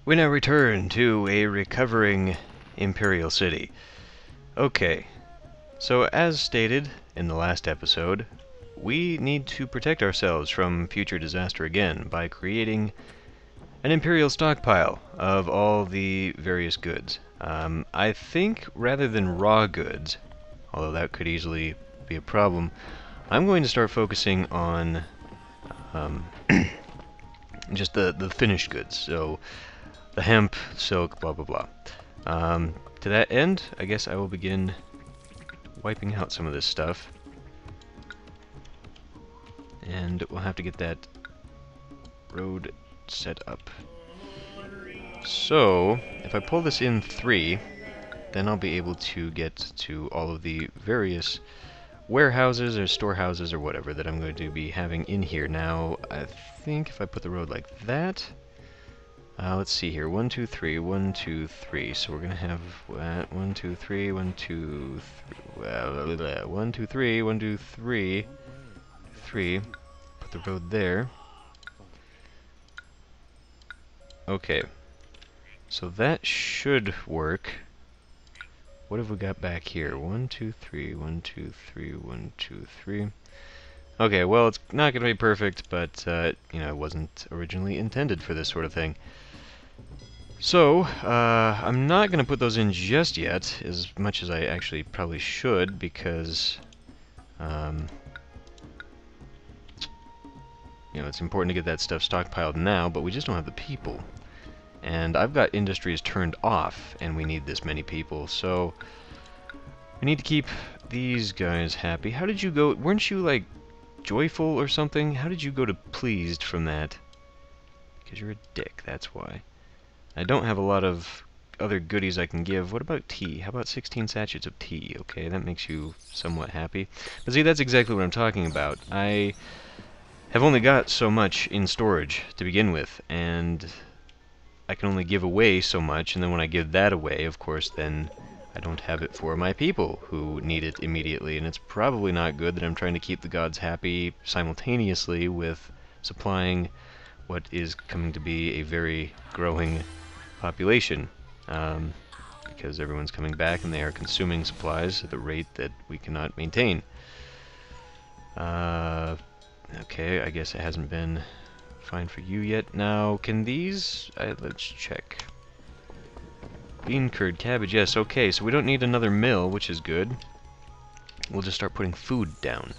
We now return to a recovering Imperial City. Okay, so as stated in the last episode, we need to protect ourselves from future disaster again by creating an Imperial stockpile of all the various goods. I think rather than raw goods, although that could easily be a problem, I'm going to start focusing on just the finished goods. So the hemp, silk, blah blah blah. To that end, I guess I will begin wiping out some of this stuff. And we'll have to get that road set up. So, if I pull this in 3, then I'll be able to get to all of the various warehouses or storehouses or whatever that I'm going to be having in here. Now, I think if I put the road like that, let's see here, 1, 2, 3, 1, 2, 3. So we're gonna have 1, 2, 3, 1, 2, 3, 1, 2, 3, 1, 2, 3, 3. Put the road there. Okay, so that should work. What have we got back here? 1, 2, 3, 1, 2, 3, 1, 2, 3. Okay, well, it's not gonna be perfect, but you know, it wasn't originally intended for this sort of thing. So, I'm not going to put those in just yet, as much as I actually probably should, because, you know, it's important to get that stuff stockpiled now, but we just don't have the people. And I've got industries turned off, and we need this many people, so we need to keep these guys happy. How did you go? Weren't you, like, joyful or something? How did you go to pleased from that? Because you're a dick, that's why. I don't have a lot of other goodies I can give. What about tea? How about 16 sachets of tea? Okay, that makes you somewhat happy. But see, that's exactly what I'm talking about. I have only got so much in storage to begin with, and I can only give away so much, and then when I give that away, of course, then I don't have it for my people who need it immediately, and it's probably not good that I'm trying to keep the gods happy simultaneously with supplying what is coming to be a very growing population, because everyone's coming back and they are consuming supplies at the rate that we cannot maintain. Okay, I guess it hasn't been fine for you yet. Now, can these... let's check. Bean curd, cabbage, yes, okay, so we don't need another mill, which is good. We'll just start putting food down.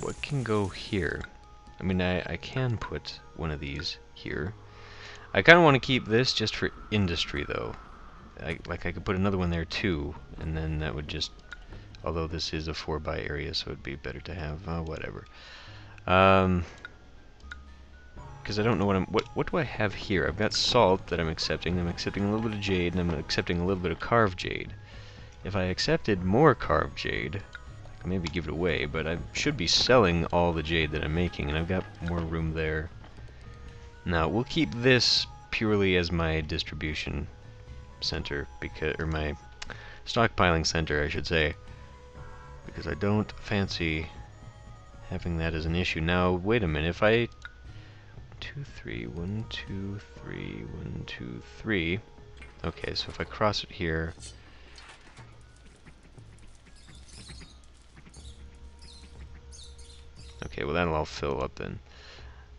What can go here? I mean, I can put one of these here. I kind of want to keep this just for industry, though. I could put another one there, too, and then that would just... Although this is a 4-by area, so it'd be better to have... whatever. Because I don't know what I'm... What do I have here? I've got salt that I'm accepting. I'm accepting a little bit of jade, and I'm accepting a little bit of carved jade. If I accepted more carved jade, I could maybe give it away, but I should be selling all the jade that I'm making, and I've got more room there. Now, we'll keep this purely as my distribution center, because, or my stockpiling center, I should say, because I don't fancy having that as an issue. Now, wait a minute, if I... 2, 3, 1, 2, 3, 1, 2, 3... Okay, so if I cross it here... Okay, well that'll all fill up then.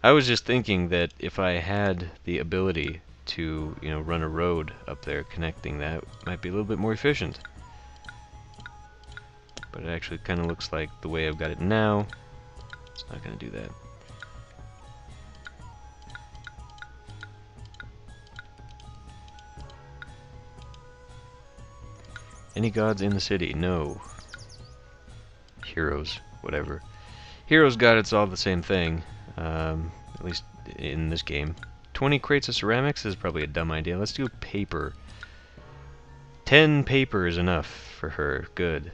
I was just thinking that if I had the ability to, you know, run a road up there connecting, that might be a little bit more efficient. But it actually kind of looks like the way I've got it now, it's not going to do that. Any gods in the city? No. Heroes, whatever. Heroes got it's all the same thing. At least in this game. 20 crates of ceramics is probably a dumb idea. Let's do paper. 10 paper is enough for her. Good.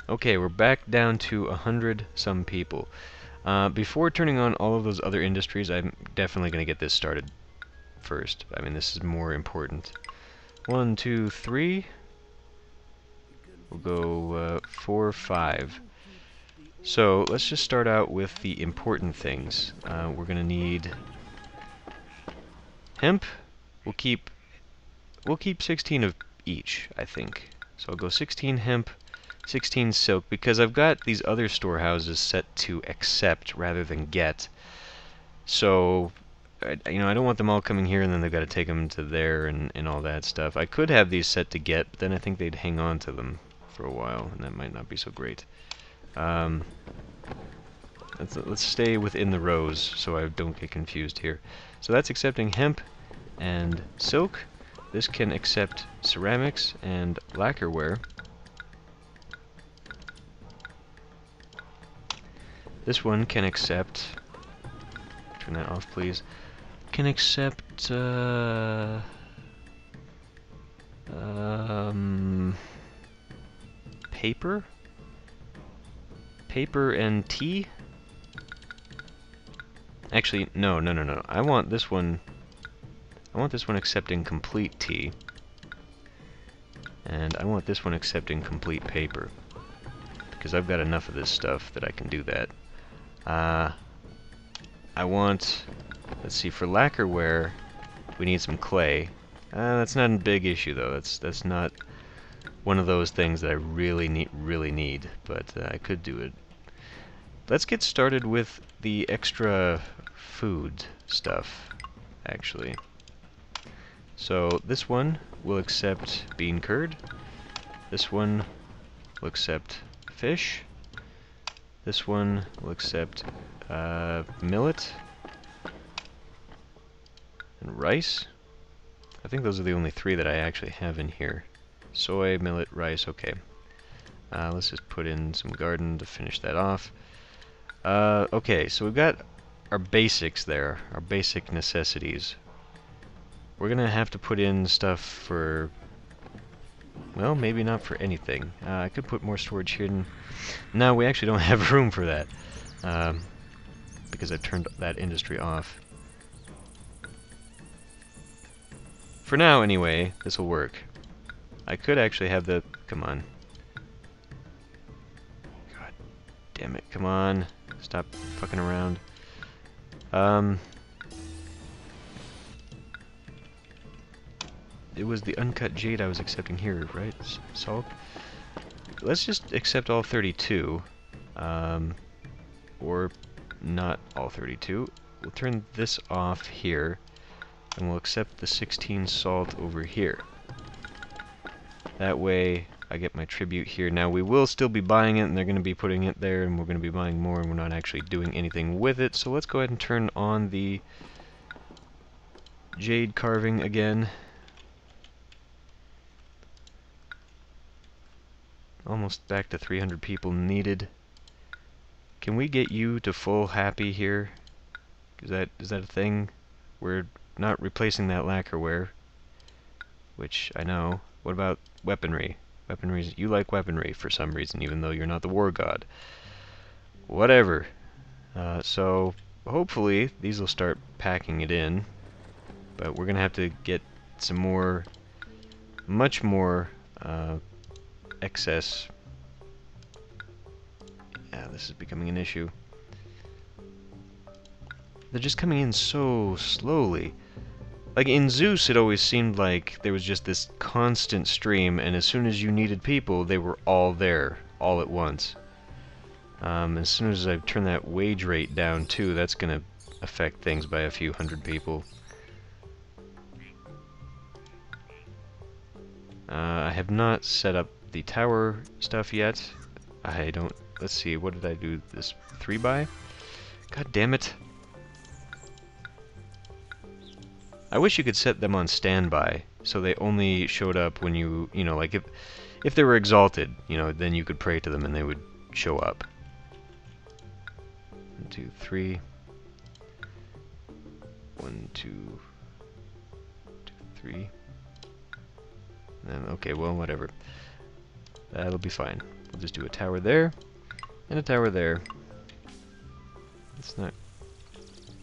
Okay, we're back down to 100 some people. Before turning on all of those other industries, I'm definitely going to get this started first. I mean, this is more important. 1, 2, 3. We'll go 4, 5. So let's just start out with the important things. We're gonna need hemp. We'll keep 16 of each, I think. So I'll go 16 hemp, 16 silk, because I've got these other storehouses set to accept rather than get. So, you know, I don't want them all coming here and then they've got to take them to there and all that stuff. I could have these set to get, but then I think they'd hang on to them for a while, and that might not be so great. Let's stay within the rows so I don't get confused here. So that's accepting hemp and silk. This can accept ceramics and lacquerware. This one can accept... Turn that off, please. Can accept... paper? Paper and tea? Actually, no. I want this one accepting complete tea. And I want this one accepting complete paper. Because I've got enough of this stuff that I can do that. I want... Let's see, for lacquerware, we need some clay. That's not a big issue, though. That's not one of those things that I really need, but I could do it. Let's get started with the extra food stuff, actually. So this one will accept bean curd. This one will accept fish. This one will accept millet and rice. I think those are the only three that I actually have in here. Soy, millet, rice, okay. Let's just put in some garden to finish that off. Okay, so we've got our basics there, our basic necessities. We're gonna have to put in stuff for... Well, maybe not for anything. I could put more storage here. No, we actually don't have room for that. Because I turned that industry off. For now, anyway, this will work. I could actually have the... Come on. God damn it, come on. Stop fucking around. It was the uncut jade I was accepting here, right? Salt? Let's just accept all 32. Or not all 32. We'll turn this off here. And we'll accept the 16 salt over here. That way, I get my tribute here. Now, we will still be buying it, and they're going to be putting it there, and we're going to be buying more, and we're not actually doing anything with it. So let's go ahead and turn on the jade carving again. Almost back to 300 people needed. Can we get you to full happy here? Is that a thing? We're not replacing that lacquerware, which I know. What about weaponry? Weaponry, you like weaponry for some reason, even though you're not the war god. Whatever. So hopefully these will start packing it in, but we're gonna have to get some more, much more excess. Yeah, this is becoming an issue. They're just coming in so slowly. Like in Zeus, it always seemed like there was just this constant stream, and as soon as you needed people, they were all there, all at once. As soon as I turn that wage rate down too, that's gonna affect things by a few hundred people. I have not set up the tower stuff yet. I don't... Let's see, what did I do? This 3x? God damn it. I wish you could set them on standby, so they only showed up when you know, like if they were exalted, you know, then you could pray to them and they would show up. 1, 2, 3. 1, 2, 2, 3. And then, okay, well, whatever. That'll be fine. We'll just do a tower there, and a tower there. It's not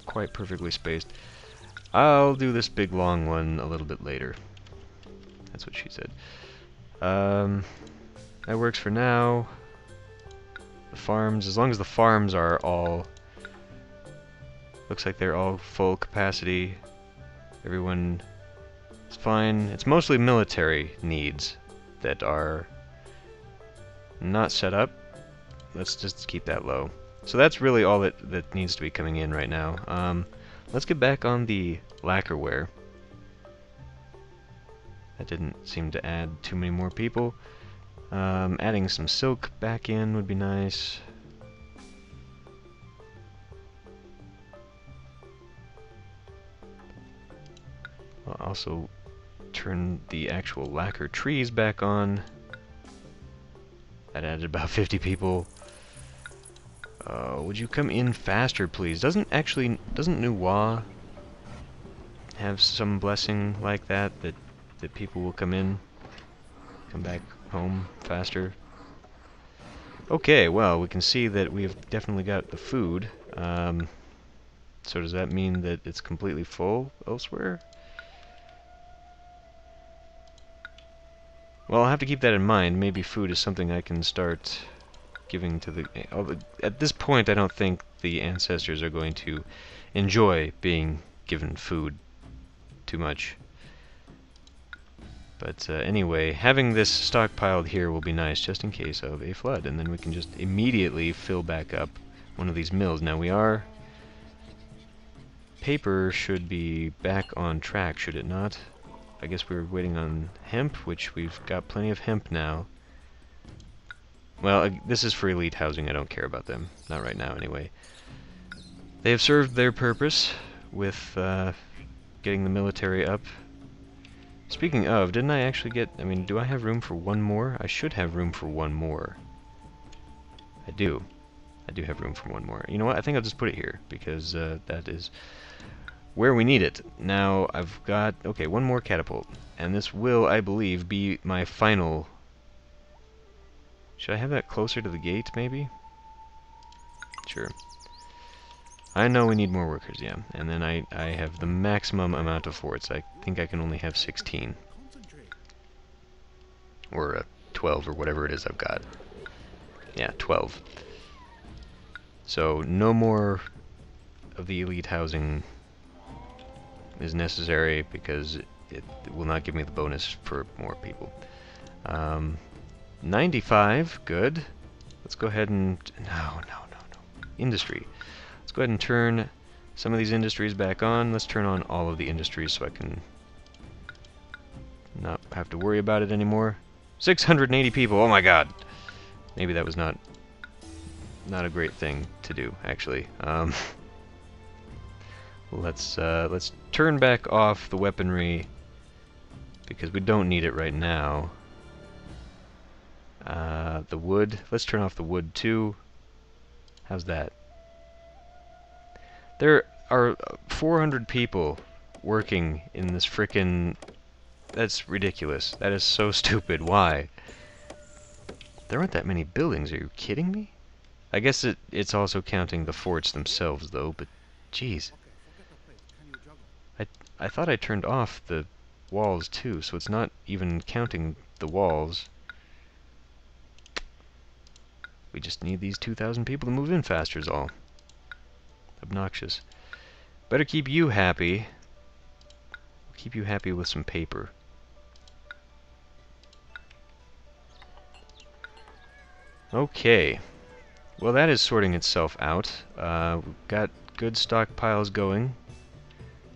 quite perfectly spaced. I'll do this big long one a little bit later. That's what she said. That works for now. the farms, as long as the farms are all... Looks like they're all full capacity. Everyone is fine. It's mostly military needs that are not set up. Let's just keep that low. So that's really all that needs to be coming in right now. Let's get back on the lacquerware. That didn't seem to add too many more people. Adding some silk back in would be nice. I'll also turn the actual lacquer trees back on. That added about 50 people. Would you come in faster, please? Doesn't New Wa have some blessing like that people will come back home faster? Okay, well, we can see that we have definitely got the food. So does that mean that it's completely full elsewhere? Well, I'll have to keep that in mind. Maybe food is something I can start giving to the... At this point, I don't think the ancestors are going to enjoy being given food too much. But anyway, having this stockpiled here will be nice just in case of a flood, and then we can just immediately fill back up one of these mills. Now paper should be back on track, should it not? I guess we were waiting on hemp, which we've got plenty of hemp now. Well, this is for elite housing. I don't care about them. Not right now, anyway. They have served their purpose with getting the military up. Speaking of, didn't I actually get... I mean, do I have room for one more? I should have room for one more. I do. I do have room for one more. You know what? I think I'll just put it here, because that is where we need it. Now, I've got... Okay, one more catapult. And this will, I believe, be my final... Should I have that closer to the gate, maybe? Sure. I know we need more workers, yeah. And then I have the maximum amount of forts. I think I can only have 16. Or 12, or whatever it is I've got. Yeah, 12. So, no more of the elite housing is necessary, because it will not give me the bonus for more people. 95, good. Let's go ahead and... No. Industry. Let's go ahead and turn some of these industries back on. Let's turn on all of the industries so I can not have to worry about it anymore. 680 people, oh my god! Maybe that was not a great thing to do, actually. Let's turn back off the weaponry, because we don't need it right now. The wood, let's turn off the wood too. How's that? There are 400 people working in this frickin'... That's ridiculous. That is so stupid. Why? There aren't that many buildings. Are you kidding me? I guess it's also counting the forts themselves, though, but jeez. I thought I turned off the walls, too, so it's not even counting the walls. We just need these 2,000 people to move in faster is all. Obnoxious. Better keep you happy. Keep you happy with some paper. Okay. Well, that is sorting itself out. We've got good stockpiles going.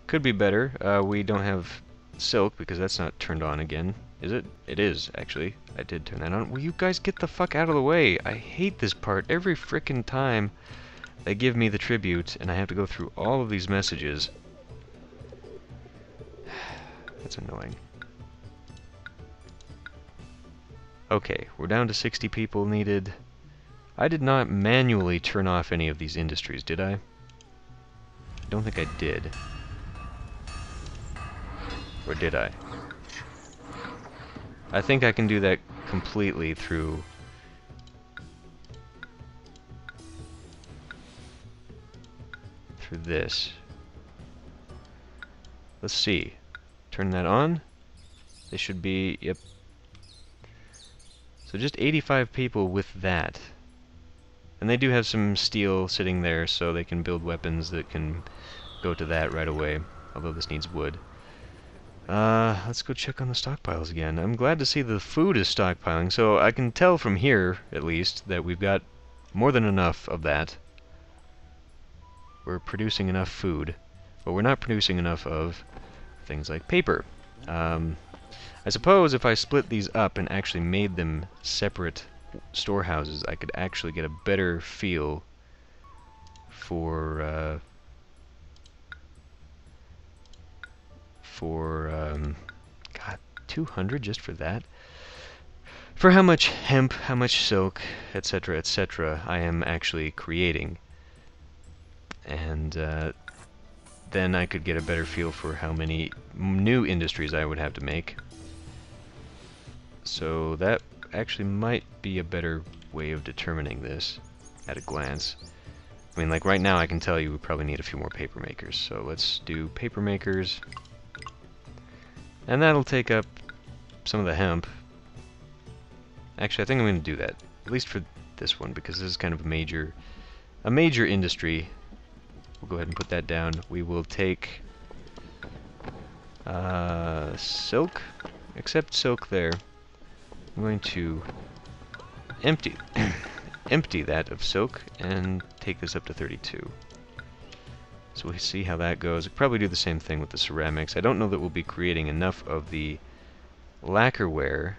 Could be better. We don't have silk because that's not turned on again. Is it? It is, actually. I did turn that on. Will you guys get the fuck out of the way? I hate this part. Every frickin' time they give me the tribute and I have to go through all of these messages. That's annoying. Okay, we're down to 60 people needed. I did not manually turn off any of these industries, did I? I don't think I did. Or did I? I think I can do that completely through this. Let's see. Turn that on. They should be, yep. So just 85 people with that. And they do have some steel sitting there, so they can build weapons that can go to that right away, although this needs wood. Let's go check on the stockpiles again. I'm glad to see the food is stockpiling, so I can tell from here, at least, that we've got more than enough of that. We're producing enough food, but we're not producing enough of things like paper. I suppose if I split these up and actually made them separate storehouses, I could actually get a better feel for God, 200 just for that? For how much hemp, how much silk, etc., etc. I am actually creating. And then I could get a better feel for how many new industries I would have to make. So that actually might be a better way of determining this at a glance. I mean, like right now I can tell you we probably need a few more paper makers. So let's do paper makers. And that'll take up some of the hemp. Actually, I think I'm going to do that, at least for this one, because this is kind of a major industry. We'll go ahead and put that down. We will take silk, except silk there. I'm going to empty empty that of silk and take this up to 32. So we'll see how that goes. I'll probably do the same thing with the ceramics. I don't know that we'll be creating enough of the lacquerware,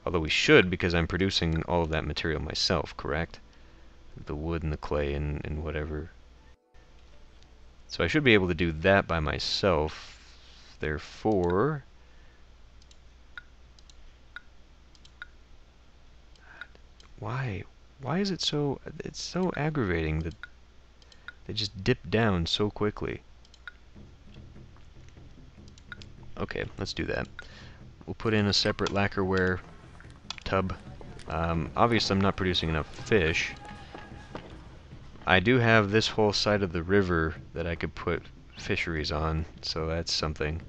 although we should, because I'm producing all of that material myself, correct? The wood and the clay and whatever. So I should be able to do that by myself. Therefore, why is it so, it's so aggravating that they just dip down so quickly. Okay, let's do that. We'll put in a separate lacquerware tub. Obviously I'm not producing enough fish. I do have this whole side of the river that I could put fisheries on, so that's something.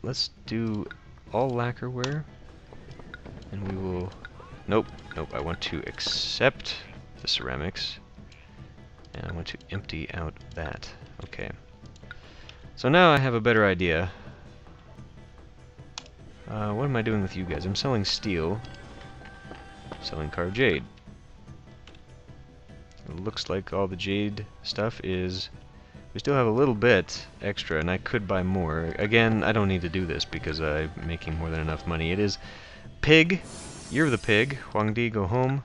Let's do all lacquerware, and we will... Nope, I want to accept the ceramics, and I want to empty out that. Okay. So now I have a better idea. What am I doing with you guys? I'm selling steel. Selling carved jade. It looks like all the jade stuff is... We still have a little bit extra, and I could buy more. Again, I don't need to do this because I'm making more than enough money. It is Pig, Year of the Pig, Huangdi go home.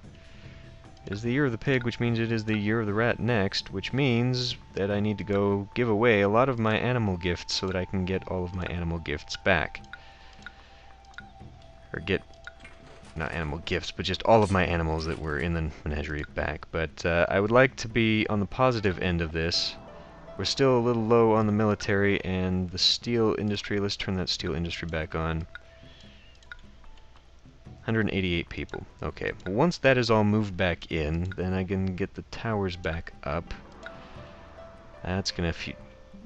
It is the Year of the Pig, which means it is the Year of the Rat next, which means that I need to go give away a lot of my animal gifts so that I can get all of my animal gifts back. Or get... not animal gifts, but just all of my animals that were in the menagerie back. But I would like to be on the positive end of this. We're still a little low on the military and the steel industry. Let's turn that steel industry back on. 188 people. Okay, well, once that is all moved back in, then I can get the towers back up. That's gonna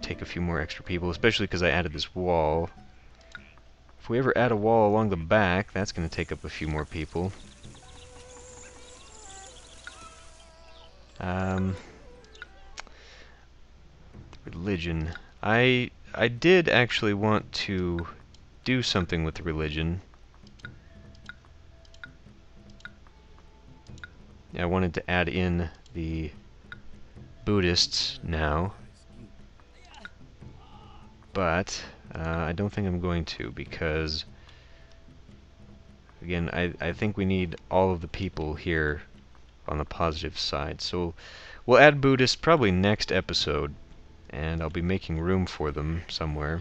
take a few more extra people, especially because I added this wall. If we ever add a wall along the back, that's going to take up a few more people. Religion. I did actually want to do something with religion. I wanted to add in the Buddhists now. But I don't think I'm going to, because again, I think we need all of the people here on the positive side. So we'll add Buddhists probably next episode, and I'll be making room for them somewhere.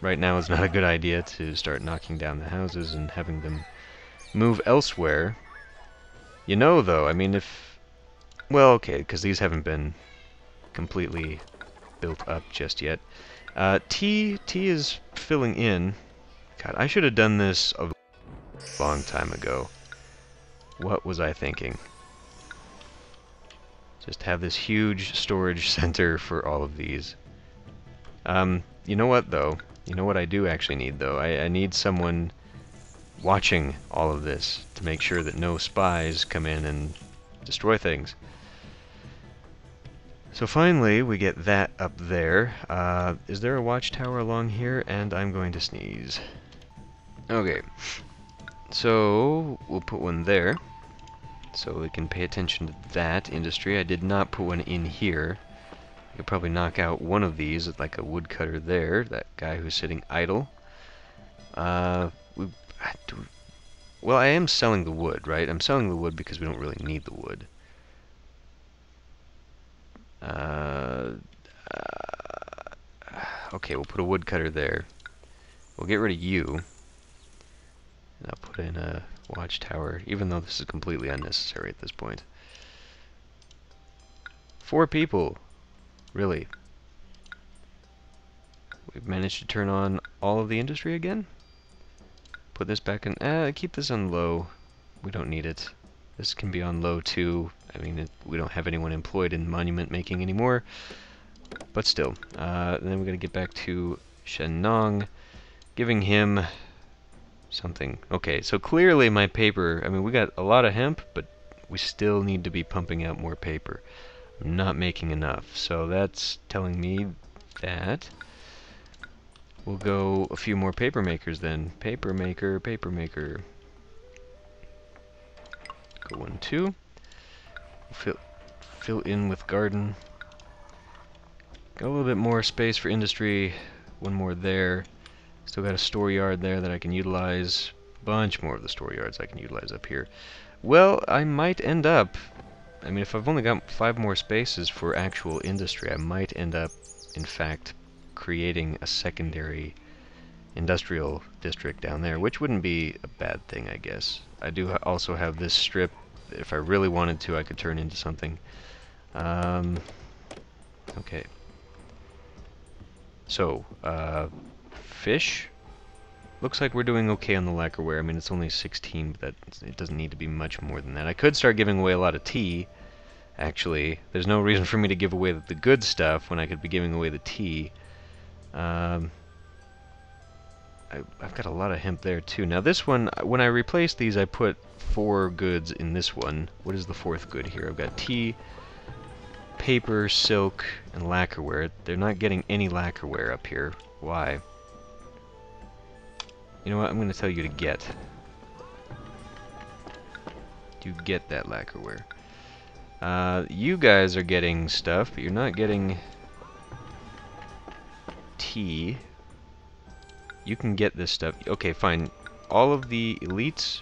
Right now is not a good idea to start knocking down the houses and having them move elsewhere. You know, though, I mean, if... Well, okay, because these haven't been completely built up just yet. Tea is filling in. God, I should have done this a long time ago. What was I thinking? Just have this huge storage center for all of these. You know what, though? You know what I do actually need, though? I need someone watching all of this to make sure that no spies come in and destroy things. So finally, we get that up there. Is there a watchtower along here? And I'm going to sneeze. Okay, so we'll put one there, so we can pay attention to that industry. I did not put one in here. I could probably knock out one of these, like a woodcutter there, that guy who's sitting idle. Well, I am selling the wood, right? I'm selling the wood because we don't really need the wood. Okay, we'll put a woodcutter there. We'll get rid of you. And I'll put in a watchtower, even though this is completely unnecessary at this point. 4 people. Really? We've managed to turn on all of the industry again? Put this back in. Keep this on low. We don't need it. This can be on low too. I mean, we don't have anyone employed in monument making anymore. But still. Then we're going to get back to Shenong, giving him something. Okay, so clearly my paper, I mean, we got a lot of hemp, but we still need to be pumping out more paper. I'm not making enough. So that's telling me that we'll go a few more paper makers then. Paper maker, paper maker. Go 1, 2. Fill in with garden. Got a little bit more space for industry. 1 more there. Still got a store yard there that I can utilize. Bunch more of the store yards I can utilize up here. Well, I might end up, I mean, if I've only got 5 more spaces for actual industry, I might end up, in fact, creating a secondary industrial district down there, which wouldn't be a bad thing, I guess. I do also have this strip. If I really wanted to, I could turn into something. Okay. So, fish. Looks like we're doing okay on the lacquerware. I mean, it's only 16, but it doesn't need to be much more than that. I could start giving away a lot of tea, actually. There's no reason for me to give away the good stuff when I could be giving away the tea. I've got a lot of hemp there, too. Now, this one, when I replaced these, I put 4 goods in this one. What is the 4th good here? I've got tea, paper, silk, and lacquerware. They're not getting any lacquerware up here. Why? You know what? I'm going to tell you to get. You get that lacquerware. You guys are getting stuff, but you're not getting tea. You can get this stuff. Okay, fine. All of the elites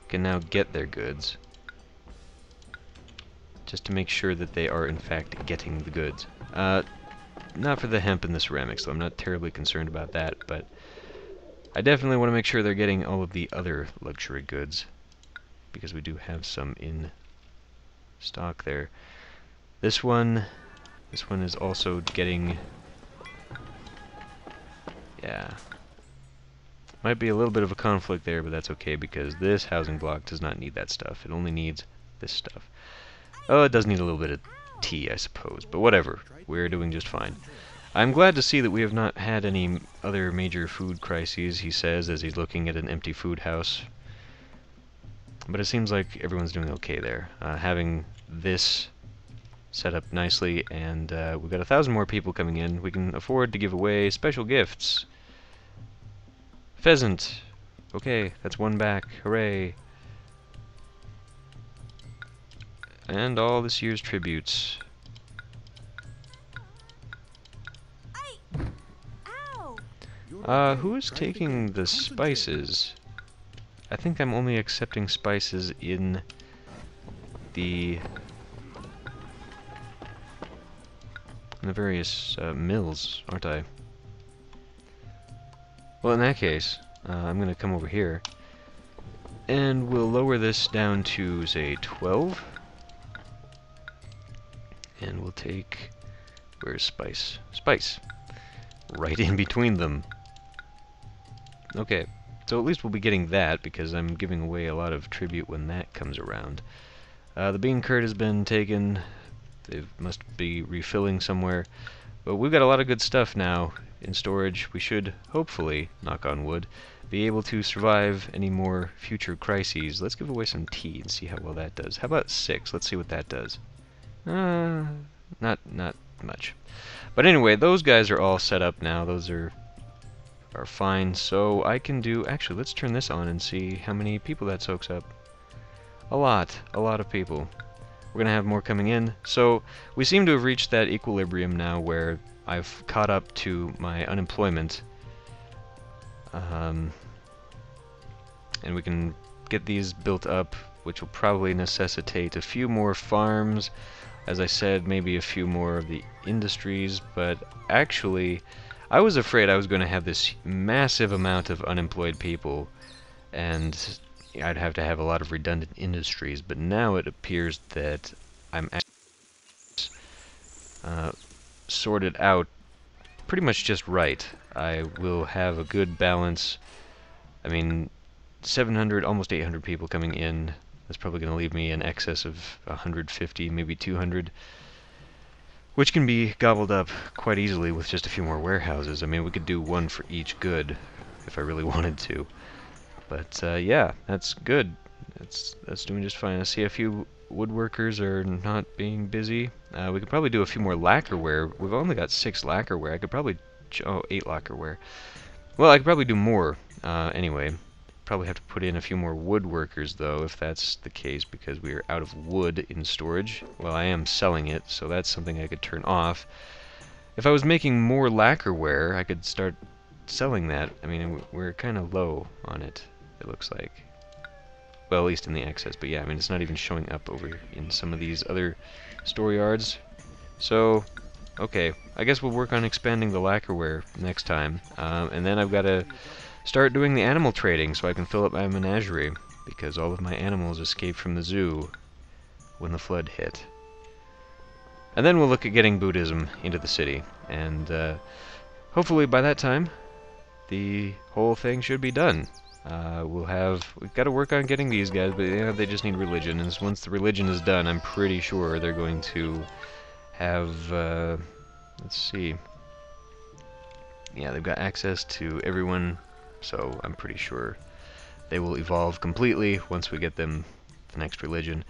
can now get their goods. Just to make sure that they are, in fact, getting the goods. Not for the hemp and the ceramics, though. I'm not terribly concerned about that, but I definitely want to make sure they're getting all of the other luxury goods, because we do have some in stock there. This one is also getting... Yeah. Might be a little bit of a conflict there, but that's okay, because this housing block does not need that stuff. It only needs this stuff. Oh, it does need a little bit of tea, I suppose, but whatever. We're doing just fine. I'm glad to see that we have not had any other major food crises, he says, as he's looking at an empty food house. But it seems like everyone's doing okay there. Having this set up nicely, and we've got 1,000 more people coming in. We can afford to give away special gifts. Pheasant! Okay, that's 1 back. Hooray! And all this year's tributes. Who is taking the spices? I think I'm only accepting spices in the various mills, aren't I? Well, in that case, I'm going to come over here, and we'll lower this down to, say, 12. And we'll take... Where's spice? Spice! Right in between them. Okay, so at least we'll be getting that, because I'm giving away a lot of tribute when that comes around. The bean curd has been taken. They must be refilling somewhere. But we've got a lot of good stuff now in storage. We should, hopefully, knock on wood, be able to survive any more future crises. Let's give away some tea and see how well that does. How about 6? Let's see what that does. Not much. But anyway, those guys are all set up now. Those are fine. So I can do... Actually, let's turn this on and see how many people that soaks up. A lot of people. We're gonna have more coming in. So we seem to have reached that equilibrium now where I've caught up to my unemployment. And we can get these built up, which will probably necessitate a few more farms. As I said, maybe a few more of the industries, but actually I was afraid I was going to have this massive amount of unemployed people and I'd have to have a lot of redundant industries, but now it appears that I'm actually sorted out pretty much just right. I will have a good balance. I mean, 700, almost 800 people coming in. That's probably going to leave me in excess of 150, maybe 200, which can be gobbled up quite easily with just a few more warehouses. I mean, we could do one for each good if I really wanted to. But yeah, that's good. That's doing just fine. I see a few woodworkers are not being busy. We could probably do a few more lacquerware. We've only got 6 lacquerware. I could probably... Oh, 8 lacquerware. Well, I could probably do more anyway. Probably have to put in a few more woodworkers though, if that's the case, because we are out of wood in storage. Well, I am selling it, so that's something I could turn off. If I was making more lacquerware, I could start selling that. I mean, we're kind of low on it, it looks like. Well, at least in the excess, but yeah, I mean, it's not even showing up over in some of these other store yards. So, okay, I guess we'll work on expanding the lacquerware next time. And then I've got to start doing the animal trading so I can fill up my menagerie, because all of my animals escaped from the zoo when the flood hit. And then we'll look at getting Buddhism into the city, and hopefully by that time the whole thing should be done. We've got to work on getting these guys, but you know, they just need religion, and once the religion is done, I'm pretty sure they're going to have, let's see, yeah, they've got access to everyone, so I'm pretty sure they will evolve completely once we get them the next religion.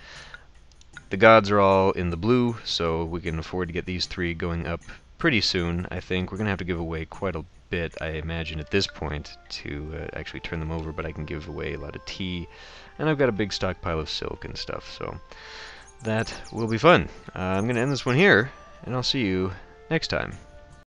The gods are all in the blue, so we can afford to get these 3 going up pretty soon. I think we're going to have to give away quite a bit, I imagine, at this point to actually turn them over, but I can give away a lot of tea, and I've got a big stockpile of silk and stuff, so that will be fun. I'm going to end this one here, and I'll see you next time.